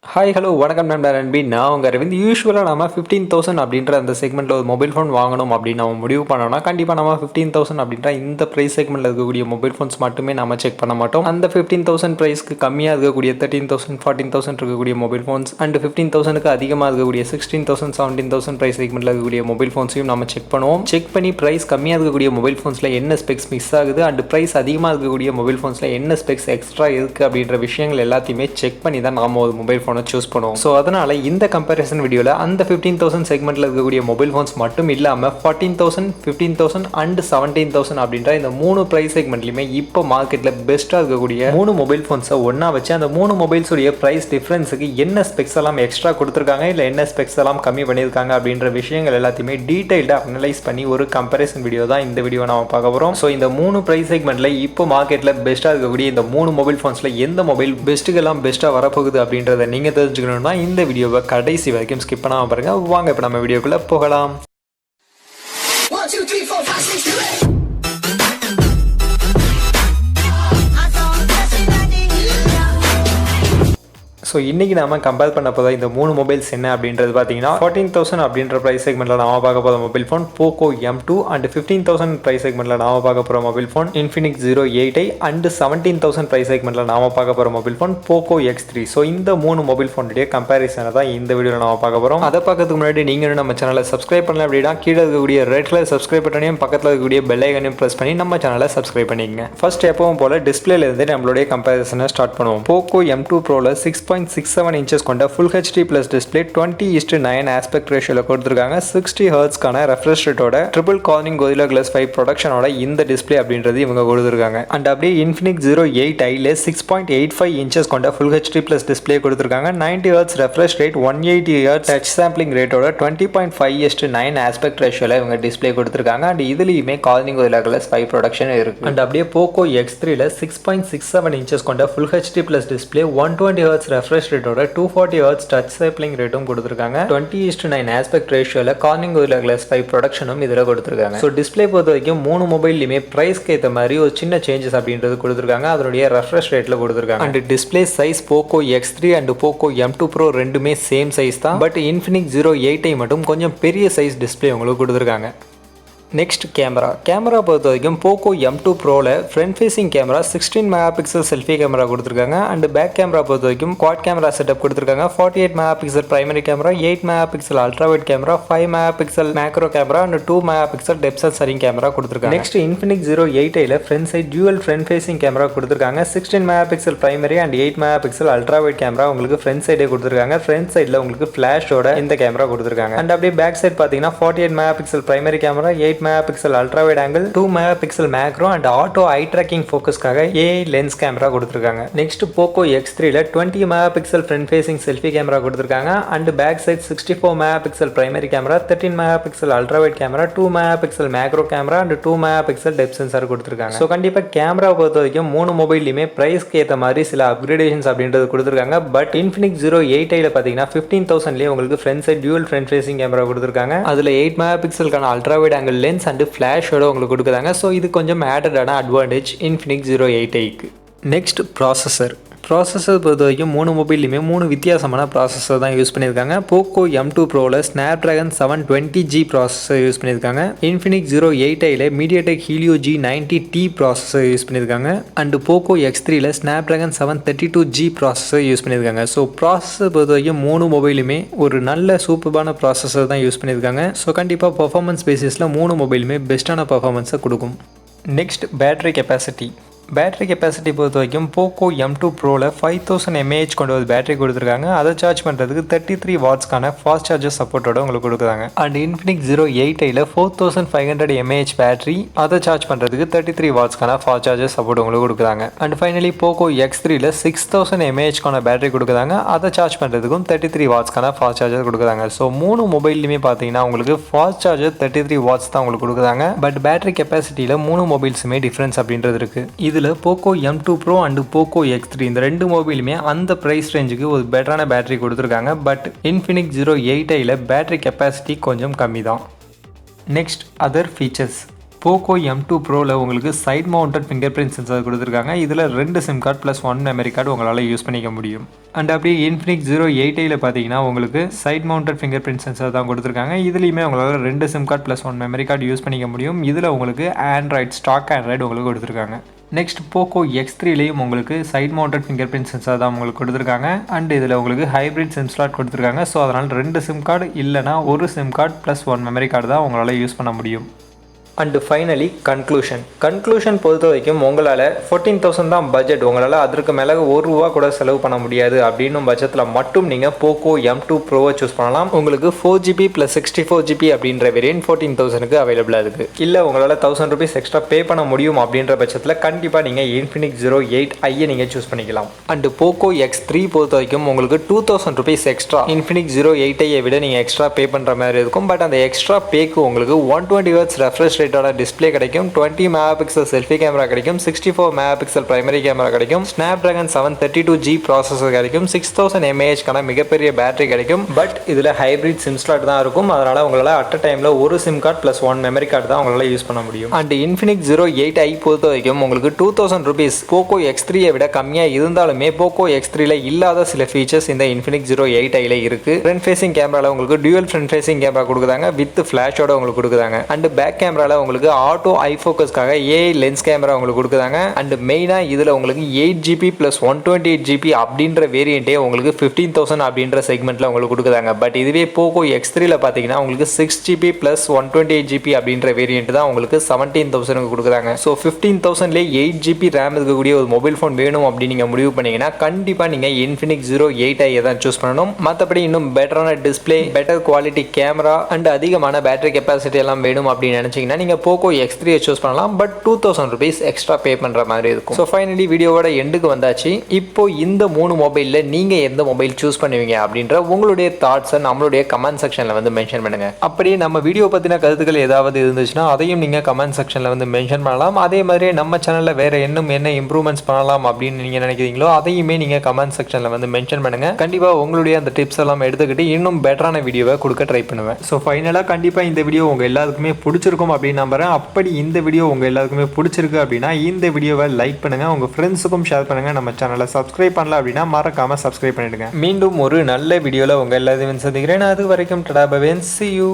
Hi hello வணக்கம் நண்பர் அன்பி நான் உங்கள் அரவிந்த். யூஸ்வலாக நம்ம 15,000 அப்படின்ற அந்த செக்மெண்ட்டில் ஒரு மொபைல் ஃபோன் வாங்கணும் அப்படின்னு நம்ம முடிவு பண்ணோம்னா கண்டிப்பாக நம்ம 15,000 அப்படின்ற இந்த ப்ரைஸ் செக்மெண்ட்டில் இருக்கக்கூடிய மொபைல் ஃபோன்ஸ் மட்டுமே நம்ம செக் பண்ண மாட்டோம். அந்த 15,000 ப்ரைஸ்க்கு கம்மியாக இருக்கக்கூடிய 13,000 14,000 இருக்கக்கூடிய மொபைல் ஃபோன்ஸ் அண்ட் 15,000க்கு அதிகமாக இருக்கக்கூடிய 16,000 17,000 ப்ரைஸ் செக்மெண்ட்டில் இருக்கக்கூடிய மொபைல் ஃபோன்ஸையும் நம்ம செக் பண்ணுவோம். செக் பண்ணி ப்ரைஸ் கம்மியாக இருக்கக்கூடிய மொபைல் ஃபோன்ஸில் என்ன ஸ்பெக்ஸ் மிஸ் ஆகுது அண்ட் ப்ரைஸ் அதிகமாக இருக்கக்கூடிய மொபைல் ஃபோன்ஸில் என்ன ஸ்பெக்ஸ் எக்ஸ்ட்ரா இருக்குது அப்படின்ற விஷயங்கள் எல்லாத்தையுமே செக் பண்ணி தான் நாம் ஒரு மொபைல் ஃபோனை சூஸ் பண்ணுவோம். ஸோ அதனால இந்த கம்பேரிசன் வீடியோவில் அந்த 15,000 செக்மெண்ட்டில் இருக்கக்கூடிய மொபைல் ஃபோன்ஸ் மட்டும் இல்லாமல் 14,000 15,000 அண்ட் 17,000 அப்படின்ற இந்த மூணு ப்ரைஸ் செக்மெண்ட்லையுமே இப்போ மார்க்கெட்டில் பெஸ்ட்டாக இருக்கக்கூடிய மூணு மொபைல் ஃபோன்ஸை ஒன்றா வச்சு அந்த மூணு மொபைல்ஸுடைய ப்ரைஸ் டிஃப்ரென்ஸுக்கு என்ன ஸ்பெக்ஸ் எல்லாம் எக்ஸ்ட்ரா கொடுத்துருக்காங்க இல்லை என்ன ஸ்பெக்ஸ் எல்லாம் கம்மி பண்ணியிருக்காங்க அப்படின்ற விஷயங்கள் எல்லாத்தையுமே டீட்டெயில்டாக அனலைஸ் பண்ணி ஒரு கம்பேரிசன் வீடியோ தான் இந்த வீடியோ நம்ம பார்க்க போகிறோம். ஸோ இந்த மூணு ப்ரைஸ் செக்மெண்ட்டில் இப்போ மார்க்கெட்டில் பெஸ்ட்டாக இருக்கக்கூடிய இந்த மூணு மொபைல் ஃபோன்ஸில் எந்த மொபைல் பெஸ்ட்டுக்கெல்லாம் பெஸ்ட்டாக வரப்போகுது அப்படின்றத நீங்கள் தெரிஞ்சுக்கணும்னா இந்த வீடியோவை கடைசி வரைக்கும் ஸ்கிப் பண்ணாமல் பாருங்க. வாங்க இப்போ நம்ம வீடியோக்குள்ள போகலாம். ஸோ இன்றைக்கி நம்ம கம்பேர் பண்ண போதும் இந்த மூணு மொபைல்ஸ் என்ன அப்படின்றது பார்த்தீங்கன்னா 14,000 அப்படின்ற ப்ரைஸ் செக்மெண்ட்டில் நாம பார்க்க போகிற mobile phone Poco M2 and 15,000 price செக்மெண்ட்டில் நாம பார்க்க போகிற mobile phone Infinix 08i and 17,000 price செக்மெண்ட்டில் நாம பார்க்க போகிற mobile phone Poco X3. So இந்த மூணு மொபைல் ஃபோனுடைய கம்பேரிசனை தான் இந்த வீடியோவில் நாம பார்க்க போகிறோம். அதை பார்க்கறதுக்கு முன்னாடி நீங்கள் நம்ம சேனலை சப்ஸ்கிரைப் பண்ணல அப்படின்னா கீழே இருக்கக்கூடிய ரெட் கலர் சப்ஸ்கிரைப் பட்டனையும் பக்கத்தில் இருக்கக்கூடிய பெல் ஐக்கனையும் ப்ரெஸ் பண்ணி நம்ம சேனலை சப்ஸ்கிரைப் பண்ணிக்கங்க. ஃபர்ஸ்ட் எப்பவும் போல டிஸ்பிளேல இருந்து நம்மளுடைய கம்பேரிசனை ஸ்டார்ட் பண்ணுவோம். Poco M2 Proல 6.67 inches கொண்ட Full HD Plus display 20:9 aspect ரேஷியோல கொடுத்திருக்காங்க. 60 ஹெர்ட்ஸ்க்கான ரெஃப்ரெஷ் ரேட்டோட ட்ரிபிள் கார்னிங் Gorilla Glass 5 ப்ரொடக்ஷனோட இந்த டிஸ்பிளே அப்படின்றது இவங்க கொடுத்திருக்காங்க. அண்ட் அப்படியே Infinix 08i 6.85 inches கொண்ட Full HD Plus டிஸ்பிளே கொடுத்திருக்காங்க. 90 hertz refresh rate 180 hertz touch sampling ரேட்டோட 20.5:9 ஆஸ்பெக்ட் ரேஷியோல இவங்க டிஸ்பிளே கொடுத்திருக்காங்க. அண்ட் இதுலயுமே கார்னிங் Gorilla Glass 5 ப்ரொடக்ஷன் இருக்கு. அண்ட் அப்படியே Poco X3ல 6.67 inches கொண்ட Full HD Plus display 120 hertz refresh ரேட்டோட 240 ஹெர்ட்ஸ் டச் சாம்பிளிங் ரேட்டும் கொடுத்திருக்காங்க. 20:9 ஆஸ்பெக்ட் ரேஷியோல கார்னிங் Gorilla Glass 5 ப்ரொடக்ஷனும் இதுல கொடுத்திருக்காங்க. ஸோ டிஸ்பிளே பொறுத்த வரைக்கும் மூணு மொபைல்லையுமே பிரைஸ்க்கு ஏற்ற மாதிரி ஒரு சின்ன சேஞ்சஸ் அப்படின்றது கொடுத்திருக்காங்க. அதனுடைய ரெஃப்ரெஷ் ரேட்ல கொடுத்திருக்காங்க. And display size Poco X3 and Poco M2 Pro ரெண்டுமே சேம் சைஸ் தான். பட் Infinix 08i மட்டும் கொஞ்சம் பெரிய சைஸ் டிஸ்பிளே உங்களுக்கு கொடுத்திருக்காங்க. நெக்ஸ்ட் கேமரா பொறுத்த வரைக்கும் Poco M2 Proல front facing camera 16 megapixel selfie camera கொடுத்துருக்காங்க. அண்ட் பேக் கேமரா பொறுத்த வரைக்கும் குவாட் கேமரா செட்டப் கொடுத்துருக்காங்க. 48 megapixel primary camera, 8 megapixel ultrawide camera, 5 megapixel macro camera and 2 megapixel depth sensing camera கொடுத்துருக்காங்க. Next Infinix 08iல front side dual front facing camera கொடுத்துருக்காங்க. 16 megapixel primary and 8 megapixel ultrawide camera உங்களுக்கு front சைடே கொடுத்துருக்காங்க. Front சைடில் உங்களுக்கு ஃபிளாஷோட இந்த camera கொடுத்துருக்காங்க. அண்ட் அப்படியே பேக் சைட் பார்த்தீங்கன்னா 48 megapixel primary camera, 8 megapixel ultra angle, 2 megapixel macro and auto eye tracking focusக்காக AI lens கேமரா கொடுத்திருக்காங்க. நெக்ஸ்ட் Poco X3ல 20 megapixel front facing selfie camera கொடுத்திருக்காங்க. And back side 64 megapixel primary camera, 13 megapixel ultrawide camera, 2 megapixel macro camera and 2 megapixel depth sensor கொடுத்திருக்காங்க. So கண்டிப்பா camera பொறுத்த வரைக்கும் மூணு மொபைல்லையுமே பிரைஸ்க்கு ஏற்ற மாதிரி சில அப்கிரேடேஷன்ஸ் அப்படின்றது கொடுத்திருக்காங்க. பட் Infinix 08iல பார்த்தீங்கன்னா 15,000லேயே உங்களுக்கு front side dual front facing camera கொடுத்திருக்காங்க. அதில் 8 megapixelக்கான ultrawide angle lens and flash உங்களுக்கு கொடுக்குறாங்க. ஸோ இது கொஞ்சம் ஆடடான அட்வான்டேஜ் Infinix 08iக்கு. நெக்ஸ்ட் ப்ராசஸர் பொறுத்த வரைக்கும் மூணு மொபைல்லையுமே மூணு வித்தியாசமான ப்ராசஸர் தான் யூஸ் பண்ணியிருக்காங்க. Poco M2 Proல Snapdragon 720G ப்ராசஸர் யூஸ் பண்ணியிருக்காங்க. Infinix 08iல Mediatek Helio G90T processor use பண்ணியிருக்காங்க. அண்ட் Poco X3ல Snapdragon 732G ப்ராசஸர் யூஸ் பண்ணியிருக்காங்க. ஸோ ப்ராசஸர் பொறுத்த வரைக்கும் மூணு மொபைலுமே ஒரு நல்ல சூப்பரான ப்ராசஸர் தான் யூஸ் பண்ணியிருக்காங்க. ஸோ கண்டிப்பாக பர்ஃபார்மன்ஸ் பேசிஸில் மூணு மொபைலுமே பெஸ்ட்டான பர்ஃபார்மன்ஸை கொடுக்கும். நெக்ஸ்ட் பேட்டரி கெப்பாசிட்டி பொறுத்த வரைக்கும் Poco M2 Proல 5000 mAh கொண்ட ஒரு பேட்டரி கொடுத்துருக்காங்க. அதை சார்ஜ் பண்ணுறதுக்கு 33 வாட்ஸ்க்கான ஃபாஸ்ட் சார்ஜர் சப்போர்ட்டோட உங்களுக்கு கொடுக்குறாங்க. அண்ட் Infinix 08iல 4500 mAh பேட்டரி, அதை சார்ஜ் பண்ணுறதுக்கு 33 வாட்ஸ்க்கான ஃபாஸ்ட் சார்ஜர் சப்போர்ட் உங்களுக்கு கொடுக்குறாங்க. And finally Poco X3ல 6000 mAh battery கொடுக்குறாங்க. அதை சார்ஜ் பண்ணுறதுக்கும் 33 வாட்ஸ்க்கான ஃபாஸ்ட் சார்ஜர் கொடுக்குறாங்க. ஸோ மூணு மொபைல்லையுமே பார்த்தீங்கன்னா உங்களுக்கு ஃபாஸ்ட் சார்ஜர் 33 வாட்ஸ் தான் உங்களுக்கு கொடுக்குறாங்க. பட் பேட்டரி கெப்பாசிட்டியில் மூணு மொபைல்ஸுமே டிஃப்ரென்ஸ் அப்படின்றது இருக்குது. இதில் Poco M2 Pro and Poco X3 இந்த ரெண்டு மொபைலுமே அந்த ப்ரைஸ் ரேஞ்சுக்கு ஒரு பெட்டரான பேட்டரி கொடுத்துருக்காங்க. பட் Infinix 08iல பேட்டரி கெப்பாசிட்டி கொஞ்சம் கம்மி தான். Next other features Poco M2 Proல உங்களுக்கு side mounted fingerprint sensor கொடுத்துருக்காங்க. இதில் 2 SIM card plus 1 memory card உங்களால் யூஸ் பண்ணிக்க முடியும். அண்ட் அப்படியே Infinix 080 பார்த்தீங்கன்னா உங்களுக்கு side mounted fingerprint sensor தான் கொடுத்துருக்காங்க. இதுலேயுமே உங்களால் 2 SIM card plus 1 memory card use பண்ணிக்க முடியும். இதில் உங்களுக்கு ஸ்டாக் ஆண்ட்ராய்டு உங்களுக்கு கொடுத்துருக்காங்க. நெக்ஸ்ட் Poco X3லேயும் உங்களுக்கு side mounted fingerprint sensor தான் உங்களுக்கு கொடுத்துருக்காங்க. அண்ட் இதில் உங்களுக்கு ஹைப்ரிட் சிம் ஸ்லாட் கொடுத்துருக்காங்க. ஸோ அதனால் 2 சிம் கார்டு இல்லைனா ஒரு SIM card plus 1 memory card தான் உங்களால் யூஸ் பண்ண முடியும். அண்டு ஃபைனலி கன்க்ளூஷன் பொறுத்த வரைக்கும் உங்களால் 14,000 தான் பட்ஜெட், உங்களால் அதற்கு மேலே ₹1 கூட செலவு பண்ண முடியாது அப்படின்னும் பட்சத்தில் மட்டும் நீங்கள் Poco M2 Proவை சூஸ் பண்ணலாம். உங்களுக்கு 4GB + 64GB அப்படின்ற வேரியன்ட் 14,000க்கு அவைலபிளாக இருக்குது. இல்லை உங்களால் ₹1,000 எக்ஸ்ட்ரா பே பண்ண முடியும் அப்படின்ற பட்சத்தில் கண்டிப்பாக நீங்கள் Infinix 080i நீங்கள் சூஸ் பண்ணிக்கலாம். அண்டு Poco X3 பொறுத்த வரைக்கும் உங்களுக்கு ₹2,000 எக்ஸ்ட்ரா Infinix 080ஐ விட நீங்கள் எக்ஸ்ட்ரா பே பண்ணுற மாதிரி இருக்கும். பட் அந்த எக்ஸ்ட்ரா பேக்கு உங்களுக்கு 120Hz ரெஃப்ரெஷ் ரேட்டோட டிஸ்பிளே கிடைக்கும், 20 மெகாபிக்சல் செல்ஃபி கேமரா கிடைக்கும், 64 மெகாபிக்சல் பிரைமரி கேமரா கிடைக்கும், Snapdragon 732G ப்ராசஸர் கிடைக்கும், 6000 mAh கான மிகப்பெரிய பேட்டரி கிடைக்கும். பட் இதில் ஹைப்ரிட் சிம் ஸ்லாட் தான் இருக்கும். அதனால் உங்களால் அட் அ டைமில் ஒரு SIM card plus 1 memory card தான் உங்களால் யூஸ் பண்ண முடியும். அண்ட் Infinix 080i பொறுத்த வரைக்கும் உங்களுக்கு ₹2,000 Poco X3ஐ விட கம்மியாக இருந்தாலுமே Poco X3ல இல்லாத சில ஃபீச்சர்ஸ் இந்த Infinix 080iல இருக்கு. ஃப்ரண்ட் ஃபேசிங் கேமரால உங்களுக்கு டியூவல் ஃப்ரண்ட் ஃபேசிங் கேமரா கொடுக்குறாங்க, வித் ஃபிளாஷோட உங்களுக்கு கொடுக்குறாங்க. அண்ட் பேக் கேமரால உங்களுக்கு ஆட்டோ ஐ ஃபோக்கஸ்க்காக ஏஐ லென்ஸ் கேமரா உங்களுக்கு கொடுக்குறாங்க. அண்ட் மெயினாக இதில் உங்களுக்கு 8GB + 128GB அப்படின்ற வேரியண்ட்டே உங்களுக்கு 15,000 அப்படின்ற செக்மெண்ட்டில் உங்களுக்கு கொடுக்குறாங்க. பட் இதுவே Poco X3ல பார்த்தீங்கன்னா உங்களுக்கு 6GB + 128GB அப்படின்ற வேரியண்ட் தான் உங்களுக்கு 17,000க்கு கொடுக்குறாங்க. ஸோ 15,000லே 8GB ரேம் இருக்கக்கூடிய ஒரு மொபைல் ஃபோன் வேணும் அப்படின்னு நீங்கள் முடிவு பண்ணீங்கன்னா கண்டிப்பாக நீங்கள் Infinix 080i தான் சூஸ் பண்ணணும். மற்றபடி இன்னும் பெட்டரான display, better quality camera and அதிகமான பேட்டரி கெப்பாசிட்டி எல்லாம் வேணும் அப்படின்னு நினச்சிங்கன்னா நீங்கள் Poco X3 சூஸ் பண்ணலாம். பட் ₹2,000 எக்ஸ்ட்ரா பே பண்ணுற மாதிரி இருக்கும். ஸோ ஃபைனலி வீடியோவோட எண்டுக்கு வந்தாச்சு. இப்போ இந்த 3 மொபைலில் நீங்கள் எந்த மொபைல் சூஸ் பண்ணுவீங்க அப்படின்ற உங்களுடைய தாட்ஸை நம்மளுடைய கமெண்ட் செக்ஷனில் வந்து மென்ஷன் பண்ணுங்க. அப்படியே நம்ம வீடியோ பற்றின கருத்துக்கள் ஏதாவது இருந்துச்சுன்னா அதையும் நீங்கள் கமெண்ட் செக்ஷனில் வந்து மென்ஷன் பண்ணலாம். அதே மாதிரி நம்ம சேனலில் வேறு என்ன இம்ப்ரூவ்மெண்ட்ஸ் பண்ணலாம் அப்படின்னு நீங்கள் நினைக்கிறீங்களோ அதையுமே நீங்கள் கமெண்ட் செக்ஷனில் வந்து மென்ஷன் பண்ணுங்க. கண்டிப்பாக உங்களுடைய அந்த டிப்ஸ் எல்லாம் எடுத்துக்கிட்டு இன்னும் பெட்டரான வீடியோவை கொடுக்க ட்ரை பண்ணுவேன். ஸோ ஃபைனலாக கண்டிப்பாக இந்த வீடியோ உங்கள் எல்லாருக்குமே பிடிச்சிருக்கும் அப்படின்னு நம்புறேன். அப்படி இந்த வீடியோ உங்கள் எல்லாருக்குமே பிடிச்சிருக்கு அப்படின்னா இந்த வீடியோவை லைக் பண்ணுங்கள், உங்கள் ஃப்ரெண்ட்ஸுக்கும் ஷேர் பண்ணுங்கள். நம்ம சேனலை சப்ஸ்கிரைப் பண்ணல அப்படின்னா மறக்காமல் சப்ஸ்கிரைப் பண்ணிவிடுங்க. மீண்டும் ஒரு நல்ல வீடியோவில் உங்கள் எல்லாத்தையும் சந்திக்கிறேன். அது வரைக்கும் டடா பை பை, see you.